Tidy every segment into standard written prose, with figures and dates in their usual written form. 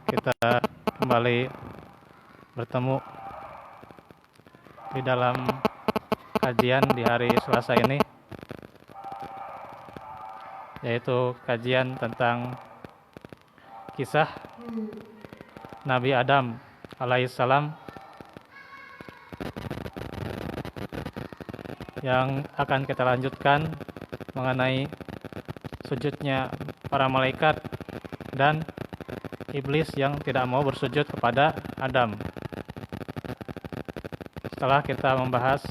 kita kembali bertemu di dalam kajian di hari Selasa ini, yaitu kajian tentang kisah Nabi Adam alaihissalam yang akan kita lanjutkan mengenai sujudnya para malaikat dan iblis yang tidak mau bersujud kepada Adam. Setelah kita membahas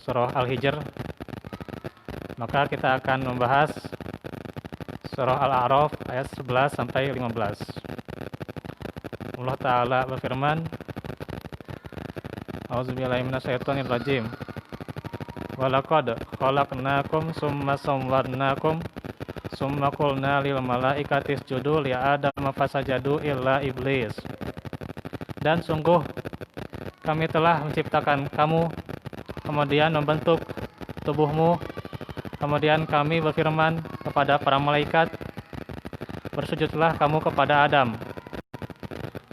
surah Al-Hijr, maka kita akan membahas surah Al-A'raf ayat 11 sampai 15. Allah Ta'ala berfirman, A'udzubillahi minasyaitonirrajim. Walaqad khalaqnakum summa sawwarnakum summa qulna lil malaikati isjudu li Adam fasajadu illa iblis. Dan sungguh kami telah menciptakan kamu, kemudian membentuk tubuhmu, kemudian kami berfirman kepada para malaikat, bersujudlah kamu kepada Adam.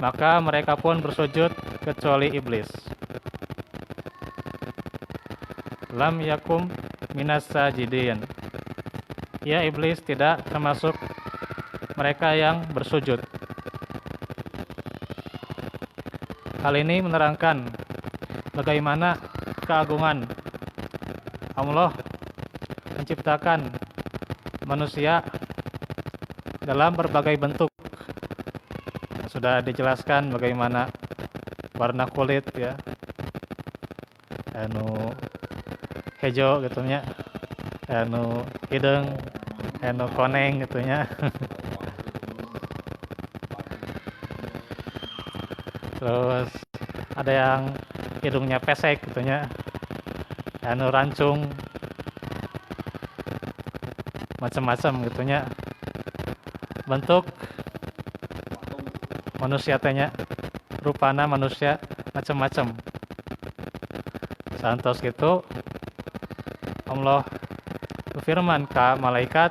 Maka mereka pun bersujud kecuali iblis. Lam yakum minas sajidin. Ya, iblis tidak termasuk mereka yang bersujud. Hal ini menerangkan bagaimana keagungan Allah menciptakan manusia dalam berbagai bentuk. Sudah dijelaskan bagaimana warna kulit ya, hijau gitunya, hidung, koneng gitunya. Terus ada yang hidungnya pesek gitunya, rancung, macam-macam gitunya. Bentuk manusia tanya, rupana manusia macam-macam. Santos gitu Allah berfirman ke malaikat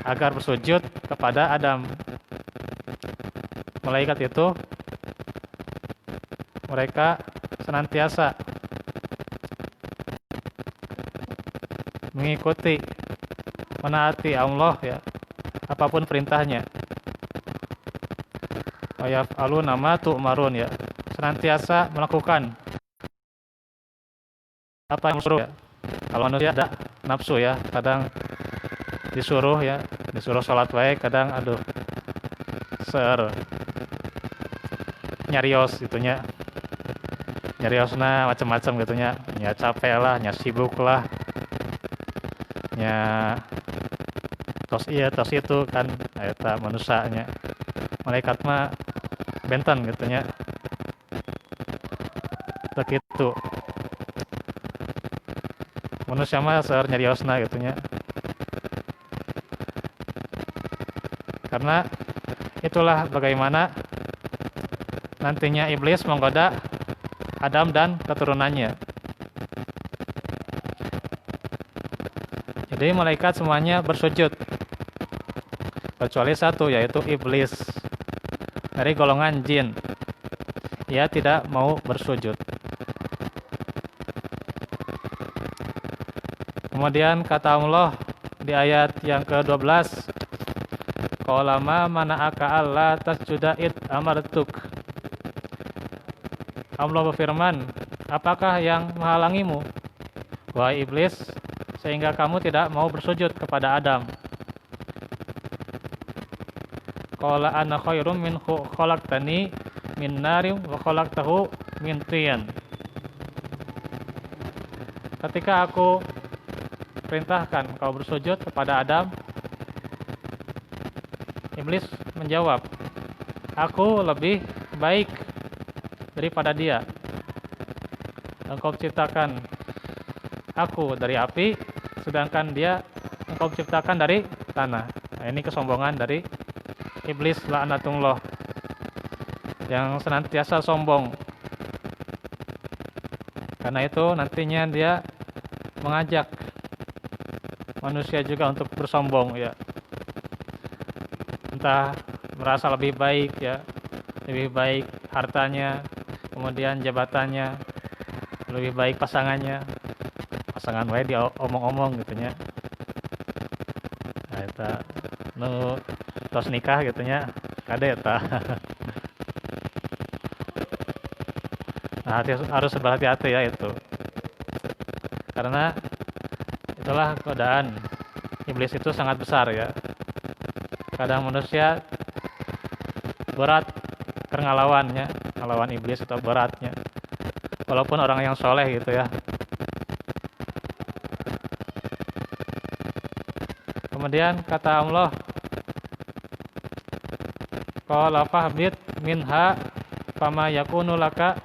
agar bersujud kepada Adam. Malaikat itu mereka senantiasa mengikuti, menaati Allah ya, apapun perintahnya. Yaf'aluna ma tu'marun ya, senantiasa melakukan apa yang disuruh ya. Kalau manusia ada nafsu ya, kadang disuruh sholat baik, kadang nyarios gitunya, nyariosna macam-macam gitunya, nya capek lah, nya sibuk lah, nya tos itu kan, eta manusanya. Malaikat mah benten gitunya, begitu. Manusia mah seur nyariosna gitunya. Karena itulah bagaimana nantinya iblis menggoda Adam dan keturunannya. Jadi malaikat semuanya bersujud kecuali satu, yaitu iblis dari golongan jin. Ia tidak mau bersujud. Kemudian kata Allah di ayat yang ke-12, qala ma mana'aka alla tasjuda id amartuk. Allah berfirman, apakah yang menghalangimu, wahai iblis, sehingga kamu tidak mau bersujud kepada Adam? Qala ana khairum minhu khalaqtani min narin wa khalaqtahu min tin. Ketika aku perintahkan kau bersujud kepada Adam, iblis menjawab, aku lebih baik daripada dia. Engkau ciptakan aku dari api, sedangkan dia engkau ciptakan dari tanah. Nah, ini kesombongan dari iblis laknatullah yang senantiasa sombong. Karena itu nantinya dia mengajak manusia juga untuk bersombong ya. Entah merasa lebih baik ya, lebih baik hartanya, kemudian jabatannya, lebih baik pasangannya, pasangan wae diomong-omong gitu nya. Nah, eta nu tos nikah gitu nya, kade eta. Nah, harus berhati-hati ya itu. Karena itulah godaan iblis itu sangat besar ya. Kadang manusia berat ngelawannya, ngelawan iblis itu beratnya. Walaupun orang yang soleh gitu ya. Kemudian kata Allah, qala fahbit minha fama yakunu laka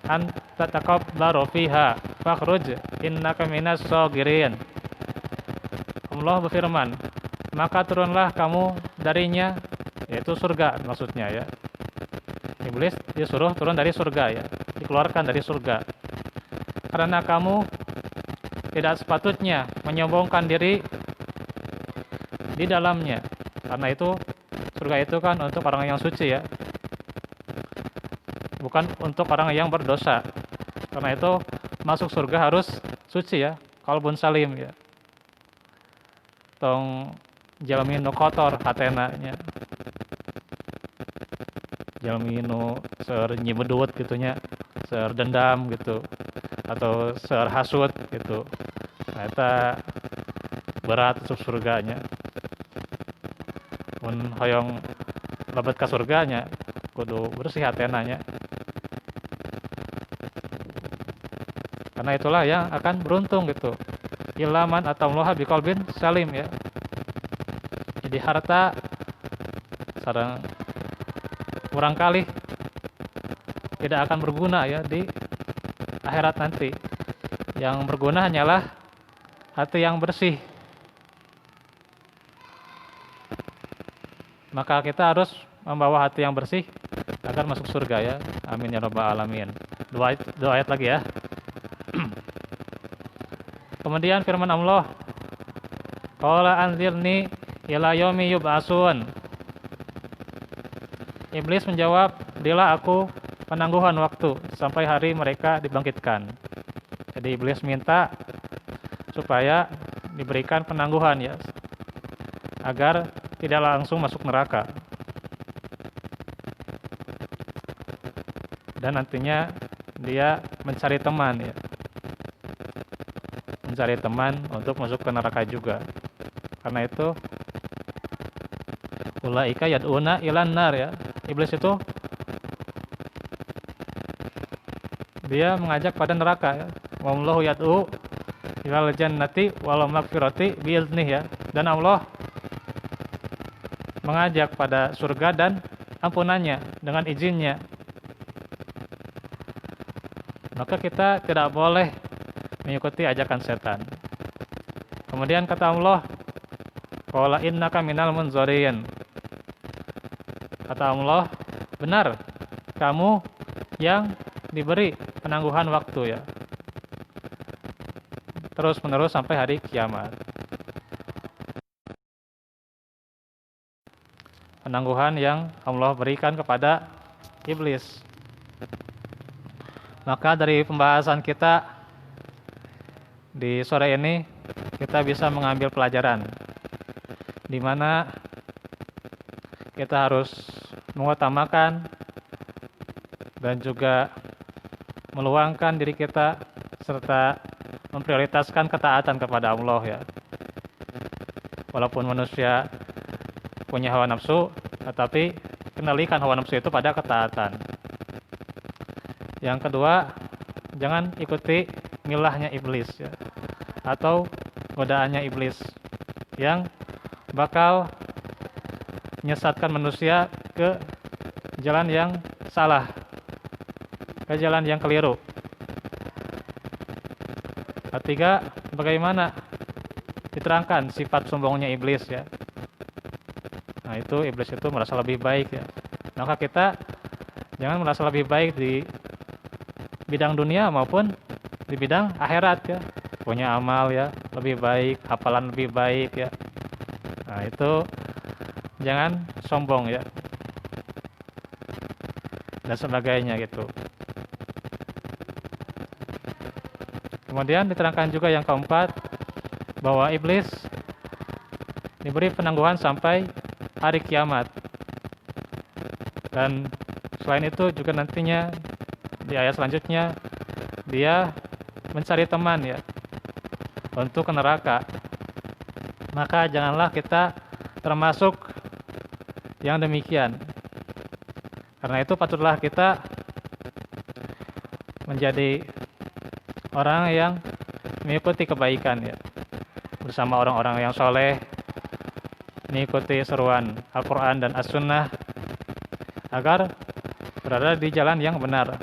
an tataqabbaru fiha fakhruj innaka minas sagirin. Allah berfirman, maka turunlah kamu darinya, yaitu surga maksudnya ya. Iblis disuruh turun dari surga ya, dikeluarkan dari surga. Karena kamu tidak sepatutnya menyombongkan diri di dalamnya. Karena itu surga itu kan untuk orang yang suci ya, bukan untuk orang yang berdosa. Karena itu masuk surga harus suci ya, qalbun salim ya. Tong jalmi nu kotor hatena nya. Jalmi nu seur nyibedut gitu nya, seur dendam gitu atau seur hasut gitu. Nah, eta berat masuk surganya. Mun hoyong lebet ka surganya kudu bersih hatena nya. Karena itulah yang akan beruntung gitu. Ilaman atau Allah biqalbin salim ya. Jadi harta sareng kurang kali tidak akan berguna ya di akhirat nanti. Yang berguna hanyalah hati yang bersih. Maka kita harus membawa hati yang bersih agar masuk surga ya. Amin ya rabbal alamin. Dua ayat lagi ya. Kemudian firman Allah, qala anzirni ila yaumi yub'atsun. Iblis menjawab, berilah aku penangguhan waktu sampai hari mereka dibangkitkan. Jadi iblis minta supaya diberikan penangguhan ya, agar tidak langsung masuk neraka. Dan nantinya dia mencari teman ya, mencari teman untuk masuk ke neraka juga. Karena itu ulaika yad'una ilan nar ya. Iblis itu dia mengajak pada neraka ya. Wallahu yad'u ilal jannati wal maghfirati biiznih ya. Dan Allah mengajak pada surga dan ampunannya dengan izinnya. Maka kita tidak boleh mengikuti ajakan setan. Kemudian kata Allah, qala innaka minal munzarin. Kata Allah, benar, kamu yang diberi penangguhan waktu ya, terus menerus sampai hari kiamat. Penangguhan yang Allah berikan kepada iblis. Maka dari pembahasan kita di sore ini, kita bisa mengambil pelajaran di mana kita harus mengutamakan dan juga meluangkan diri kita serta memprioritaskan ketaatan kepada Allah ya. Walaupun manusia punya hawa nafsu, tetapi kendalikan hawa nafsu itu pada ketaatan. Yang kedua, jangan ikuti milahnya iblis ya, atau godaannya iblis yang bakal menyesatkan manusia ke jalan yang salah, ke jalan yang keliru. Ketiga, bagaimana diterangkan sifat sombongnya iblis ya. Nah, itu iblis itu merasa lebih baik ya. Maka kita jangan merasa lebih baik di bidang dunia maupun di bidang akhirat ya. Punya amal ya lebih baik, hafalan lebih baik ya. Nah, itu jangan sombong ya, dan sebagainya gitu. Kemudian diterangkan juga yang keempat, bahwa iblis diberi penangguhan sampai hari kiamat. Dan selain itu juga nantinya di ayat selanjutnya dia mencari teman ya untuk ke neraka. Maka janganlah kita termasuk yang demikian. Karena itu patutlah kita menjadi orang yang mengikuti kebaikan ya, bersama orang-orang yang soleh, mengikuti seruan Al-Quran dan As-Sunnah agar berada di jalan yang benar,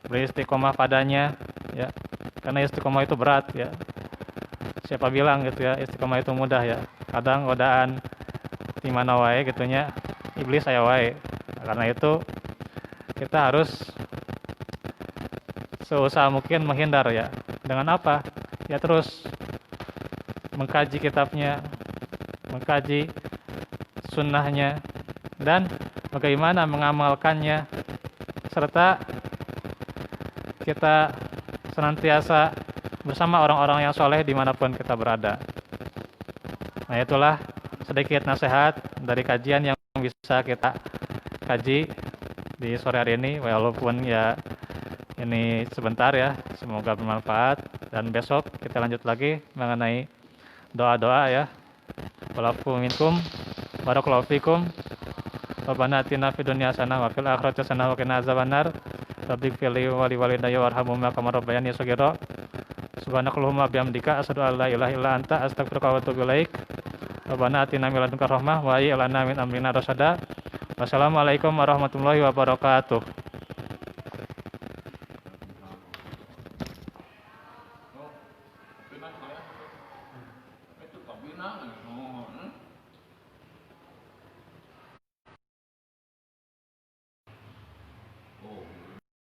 beristiqomah padanya ya. Karena istiqomah itu berat ya. Siapa bilang gitu ya istiqomah itu mudah ya. Kadang godaan di mana wae gitunya, iblis saya wae. Karena itu kita harus seusaha mungkin menghindar ya. Dengan apa? Ya terus mengkaji kitabnya, mengkaji sunnahnya, dan bagaimana mengamalkannya, serta kita senantiasa bersama orang-orang yang soleh dimanapun kita berada. Nah itulah sedikit nasihat dari kajian yang bisa kita kaji di sore hari ini, walaupun ya ini sebentar ya, semoga bermanfaat. Dan besok kita lanjut lagi mengenai doa-doa ya. Walafu minkum, barakallahu fikum. Rabbana atina fid dunya hasanah wa fil akhirati hasanah wa qina azabannar. Rabbighfirli wa li walidayya warhamhuma kama rabbayani shaghira. Subhanakallahumma bihamdika asyhadu an la ilaha illa anta astaghfiruka wa atubu ilaik. Rabbana atina min ladunka rahmah wa hayyi lana min amrina rasyada. Wassalamualaikum warahmatullahi wabarakatuh. Itu kabina,